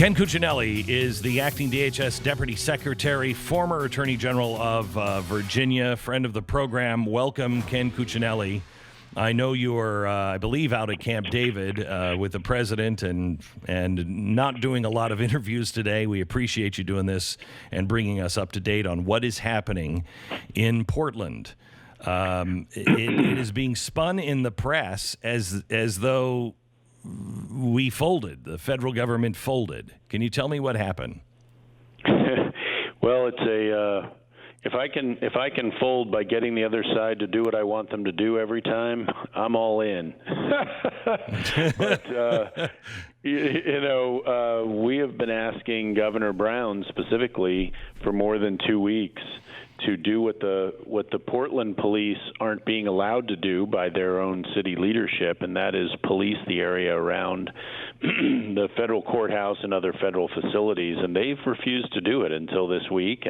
Ken Cuccinelli is the acting DHS Deputy Secretary, former Attorney General of Virginia, friend of the program. Welcome, Ken Cuccinelli. I know you are, I believe, out at Camp David with the president and not doing a lot of interviews today. We appreciate you doing this and bringing us up to date on what is happening in Portland. It is being spun in the press as though we folded, the federal government folded. Can you tell me what happened? Well, it's if I can fold by getting the other side to do what I want them to do every time, I'm all in. But we have been asking Governor Brown specifically for more than 2 weeks to do what the Portland police aren't being allowed to do by their own city leadership, and that is police the area around the federal courthouse and other federal facilities. And they've refused to do it until this week.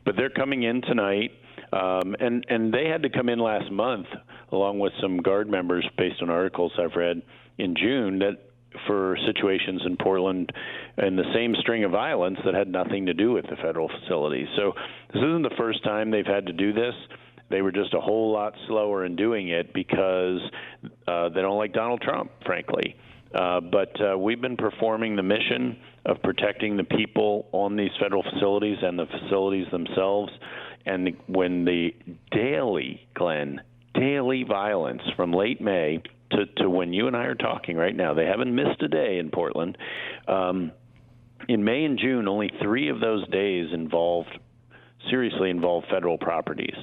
But they're coming in tonight, and they had to come in last month, along with some Guard members, based on articles I've read in June, that for situations in Portland and the same string of violence that had nothing to do with the federal facilities. So this isn't the first time they've had to do this. They were just a whole lot slower in doing it because they don't like Donald Trump, frankly. But we've been performing the mission of protecting the people on these federal facilities and the facilities themselves. And when the daily violence from late May to when you and I are talking right now, they haven't missed a day in Portland. In May and June, only 3 of those days seriously involved federal properties.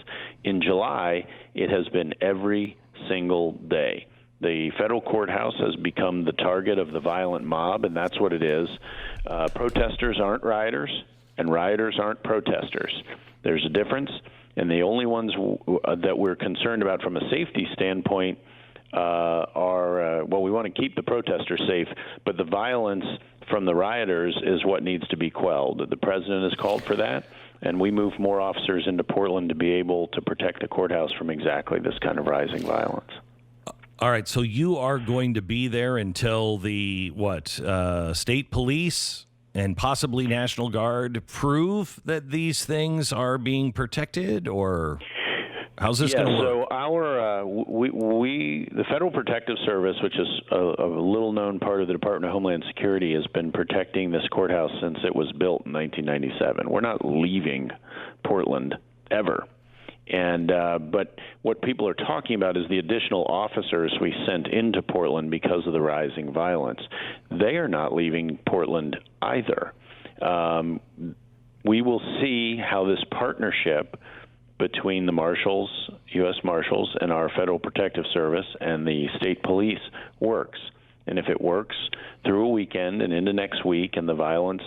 In July, it has been every single day. The federal courthouse has become the target of the violent mob, and that's what it is. Protesters aren't rioters, and rioters aren't protesters. There's a difference, and the only ones that we're concerned about from a safety standpoint we want to keep the protesters safe, but the violence from the rioters is what needs to be quelled. The president has called for that, and we move more officers into Portland to be able to protect the courthouse from exactly this kind of rising violence. All right, so you are going to be there until the, state police and possibly National Guard prove that these things are being protected, or how's this going to work? So the Federal Protective Service, which is a little-known part of the Department of Homeland Security, has been protecting this courthouse since it was built in 1997. We're not leaving Portland ever. And but what people are talking about is the additional officers we sent into Portland because of the rising violence. They are not leaving Portland either. We will see how this partnership between the marshals, U.S. Marshals, and our Federal Protective Service and the state police works. And if it works through a weekend and into next week, and the violence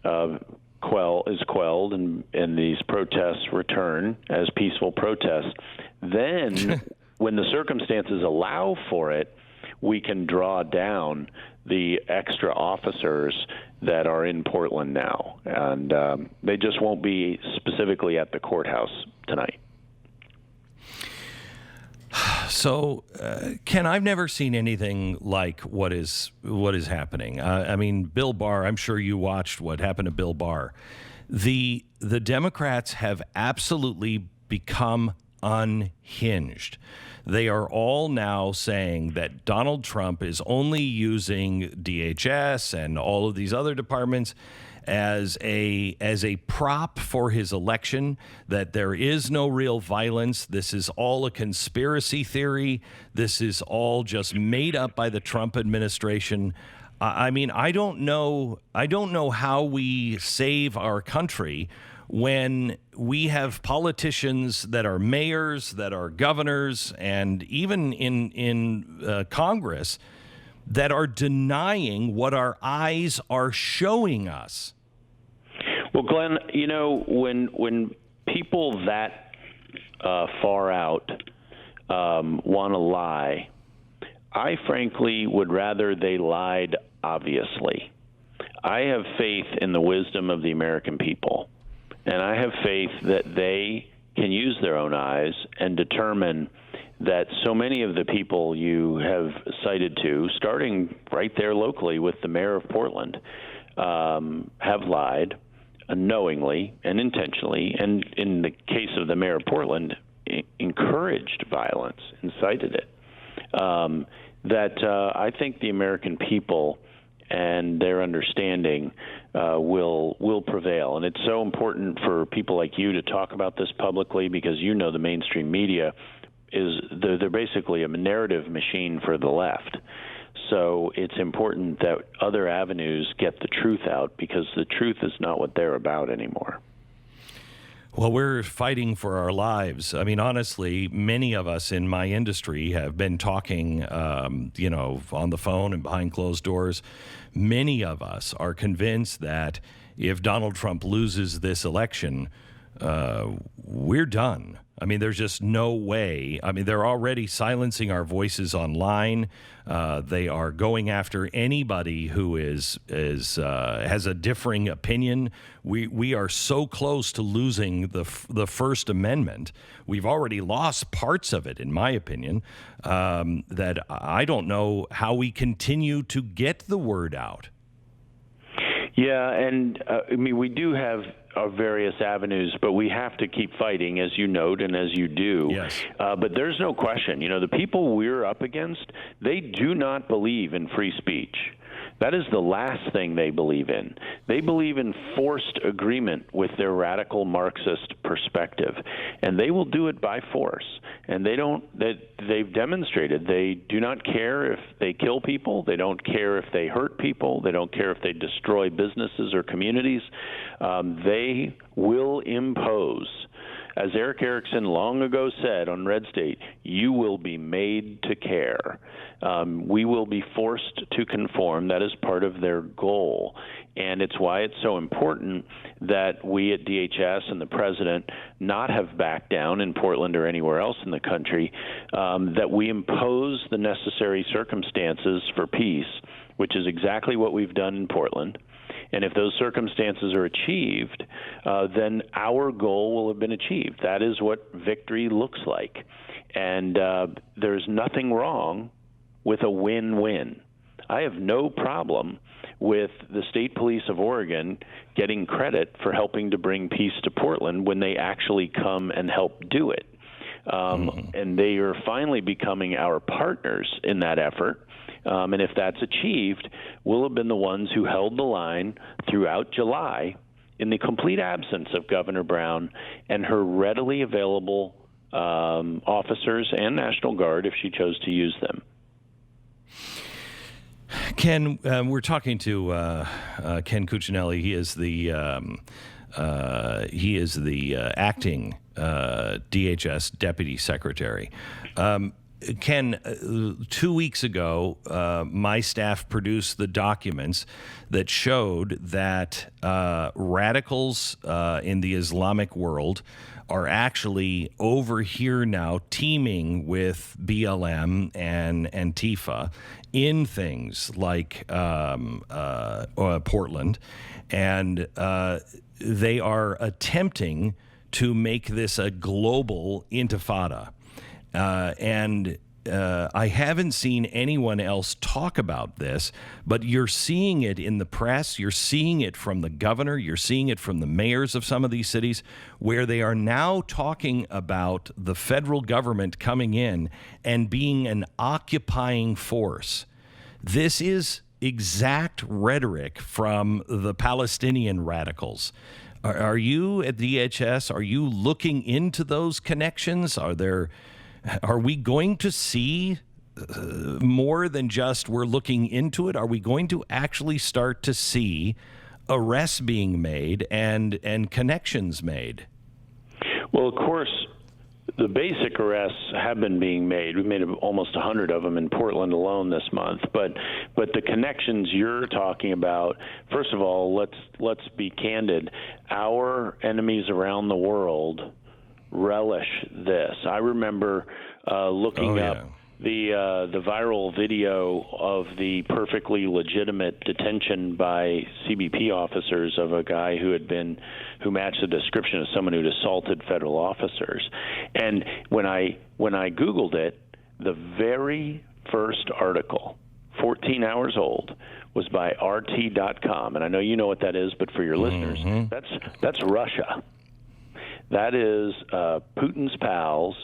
is quelled and these protests return as peaceful protests, then when the circumstances allow for it, we can draw down the extra officers that are in Portland now. And they just won't be specifically at the courthouse tonight. So, Ken, I've never seen anything like what is happening. I mean, Bill Barr, I'm sure you watched what happened to Bill Barr. The Democrats have absolutely become unhinged. They are all now saying that Donald Trump is only using DHS and all of these other departments as a prop for his election, that there is no real violence. This is all a conspiracy theory. This is all just made up by the Trump administration. I mean, I don't know how we save our country when we have politicians that are mayors, that are governors, and even in Congress that are denying what our eyes are showing us. Well, Glenn, when people that far out want to lie, I frankly would rather they lied obviously. I have faith in the wisdom of the American people, and I have faith that they can use their own eyes and determine that so many of the people you have cited to, starting right there locally with the mayor of Portland, have lied knowingly and intentionally, and in the case of the mayor of Portland, encouraged violence, incited it. I think the American people and their understanding will prevail. And it's so important for people like you to talk about this publicly, because the mainstream media they're basically a narrative machine for the left. So it's important that other avenues get the truth out, because the truth is not what they're about anymore. Well, we're fighting for our lives. I mean, honestly, many of us in my industry have been talking, on the phone and behind closed doors. Many of us are convinced that if Donald Trump loses this election, we're done. I mean, there's just no way. I mean, they're already silencing our voices online. They are going after anybody who has a differing opinion. We are so close to losing the First Amendment. We've already lost parts of it, in my opinion, that I don't know how we continue to get the word out. Yeah, and we do have our various avenues, but we have to keep fighting, as you note and as you do. Yes. But there's no question. The people we're up against, they do not believe in free speech. That is the last thing they believe in. They believe in forced agreement with their radical Marxist perspective, and they will do it by force. And they've demonstrated they do not care if they kill people, they don't care if they hurt people, they don't care if they destroy businesses or communities. They will impose. As Eric Erickson long ago said on Red State, you will be made to care. We will be forced to conform. That is part of their goal. And it's why it's so important that we at DHS and the president not have backed down in Portland or anywhere else in the country, that we impose the necessary circumstances for peace, which is exactly what we've done in Portland. And if those circumstances are achieved, then our goal will have been achieved. That is what victory looks like. And there's nothing wrong with a win-win. I have no problem with the State Police of Oregon getting credit for helping to bring peace to Portland when they actually come and help do it. And they are finally becoming our partners in that effort. And if that's achieved, we'll have been the ones who held the line throughout July in the complete absence of Governor Brown and her readily available officers and National Guard if she chose to use them. Ken, we're talking to Ken Cuccinelli. He is the acting DHS Deputy Secretary. Ken, 2 weeks ago, my staff produced the documents that showed that radicals in the Islamic world are actually over here now teaming with BLM and Antifa in things like Portland, and they are attempting to make this a global intifada. I haven't seen anyone else talk about this, but you're seeing it in the press. You're seeing it from the governor. You're seeing it from the mayors of some of these cities, where they are now talking about the federal government coming in and being an occupying force. This is exact rhetoric from the Palestinian radicals. Are you at DHS? Are you looking into those connections? Are we going to see more than just we're looking into it? Are we going to actually start to see arrests being made and connections made? Well, of course, the basic arrests have been being made. We've made almost 100 of them in Portland alone this month. But the connections you're talking about, first of all, let's be candid. Our enemies around the world relish this. I remember looking up the viral video of the perfectly legitimate detention by CBP officers of a guy who matched the description of someone who'd assaulted federal officers. And when I Googled it, the very first article 14 hours old, was by RT.com. And I know you know what that is, but for your listeners, that's Russia. That is Putin's pals.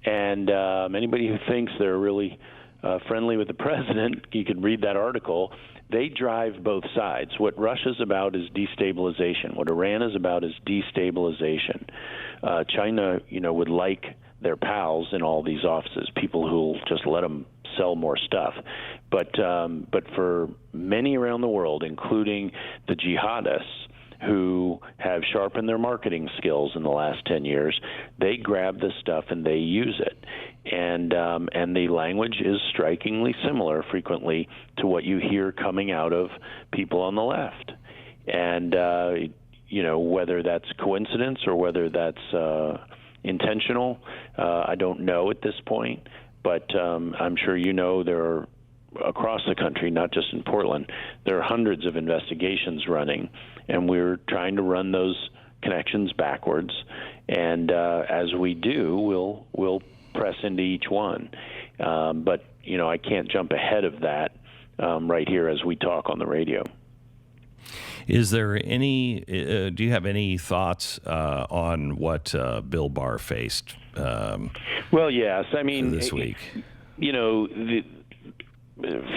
And anybody who thinks they're really friendly with the president, you can read that article. They drive both sides. What Russia's about is destabilization. What Iran is about is destabilization. China, would like their pals in all these offices, people who'll just let them sell more stuff. But for many around the world, including the jihadists who have sharpened their marketing skills in the last 10 years, they grab this stuff and they use it. And the language is strikingly similar frequently to what you hear coming out of people on the left. And, whether that's coincidence or whether that's intentional, I don't know at this point. But I'm sure there are, across the country, not just in Portland, there are hundreds of investigations running, and we're trying to run those connections backwards. And as we do, we'll press into each one. But I can't jump ahead of that right here as we talk on the radio. Is there any? Do you have any thoughts on what Bill Barr faced? Well, yes. I mean, this week,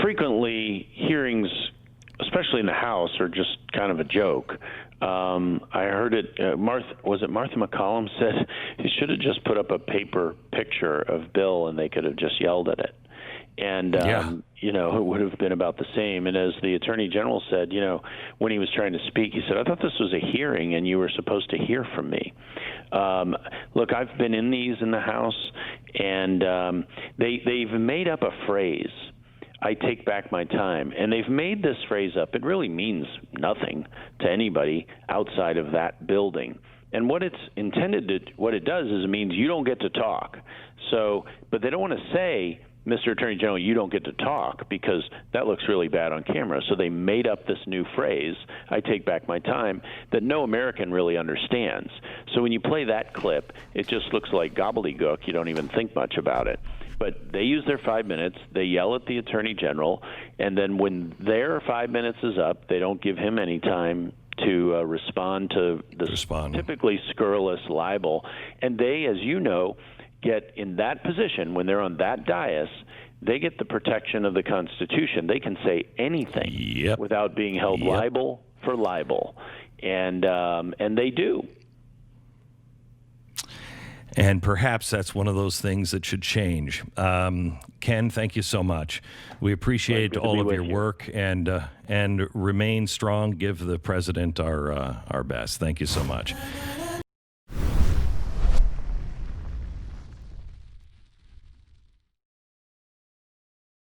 frequently hearings, especially in the House, are just kind of a joke. I heard it. Martha McCollum said he should have just put up a paper picture of Bill, and they could have just yelled at it. And, it would have been about the same. And as the Attorney General said, when he was trying to speak, he said, I thought this was a hearing and you were supposed to hear from me. Look, I've been in these in the House, and they've made up a phrase, I take back my time. And they've made this phrase up. It really means nothing to anybody outside of that building. And what it's intended to, what it does is it means you don't get to talk. So, but they don't want to say, Mr. Attorney General, you don't get to talk, because that looks really bad on camera. So they made up this new phrase, I take back my time, that no American really understands. So when you play that clip, it just looks like gobbledygook. You don't even think much about it. But they use their 5 minutes, they yell at the Attorney General, and then when their 5 minutes is up, they don't give him any time to respond to this typically scurrilous libel. And they, as you know, get in that position when they're on that dais. They get the protection of the Constitution. They can say anything without being held liable for libel, and they do. And perhaps that's one of those things that should change. Ken, thank you so much. We appreciate all of your work, and remain strong. Give the president our best. Thank you so much.